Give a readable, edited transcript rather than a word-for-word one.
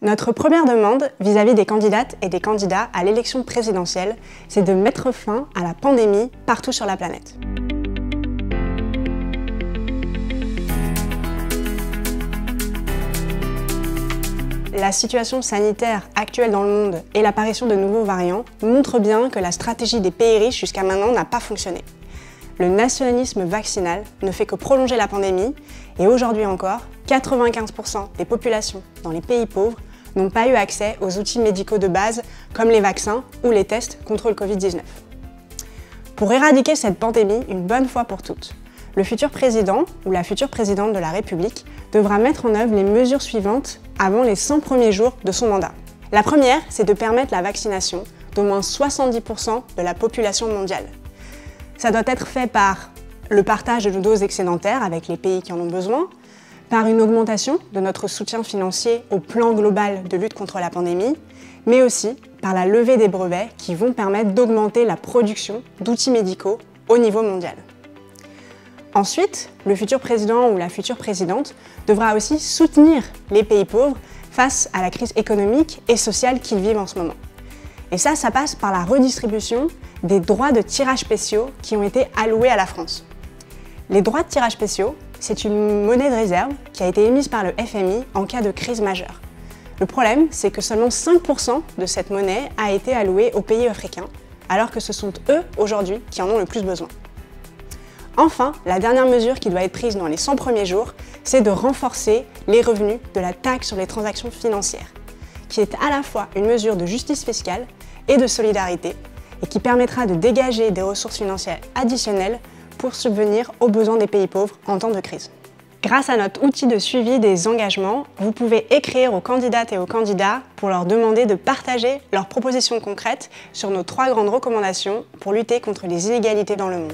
Notre première demande vis-à-vis des candidates et des candidats à l'élection présidentielle, c'est de mettre fin à la pandémie partout sur la planète. La situation sanitaire actuelle dans le monde et l'apparition de nouveaux variants montrent bien que la stratégie des pays riches jusqu'à maintenant n'a pas fonctionné. Le nationalisme vaccinal ne fait que prolonger la pandémie et aujourd'hui encore, 95% des populations dans les pays pauvres n'ont pas eu accès aux outils médicaux de base comme les vaccins ou les tests contre le Covid-19. Pour éradiquer cette pandémie une bonne fois pour toutes, le futur président ou la future présidente de la République devra mettre en œuvre les mesures suivantes avant les 100 premiers jours de son mandat. La première, c'est de permettre la vaccination d'au moins 70% de la population mondiale. Ça doit être fait par le partage de nos doses excédentaires avec les pays qui en ont besoin, par une augmentation de notre soutien financier au plan global de lutte contre la pandémie, mais aussi par la levée des brevets qui vont permettre d'augmenter la production d'outils médicaux au niveau mondial. Ensuite, le futur président ou la future présidente devra aussi soutenir les pays pauvres face à la crise économique et sociale qu'ils vivent en ce moment. Et ça passe par la redistribution des droits de tirage spéciaux qui ont été alloués à la France. Les droits de tirage spéciaux, c'est une monnaie de réserve qui a été émise par le FMI en cas de crise majeure. Le problème, c'est que seulement 5% de cette monnaie a été allouée aux pays africains, alors que ce sont eux, aujourd'hui, qui en ont le plus besoin. Enfin, la dernière mesure qui doit être prise dans les 100 premiers jours, c'est de renforcer les revenus de la taxe sur les transactions financières, qui est à la fois une mesure de justice fiscale et de solidarité, et qui permettra de dégager des ressources financières additionnelles pour subvenir aux besoins des pays pauvres en temps de crise. Grâce à notre outil de suivi des engagements, vous pouvez écrire aux candidates et aux candidats pour leur demander de partager leurs propositions concrètes sur nos 3 grandes recommandations pour lutter contre les inégalités dans le monde.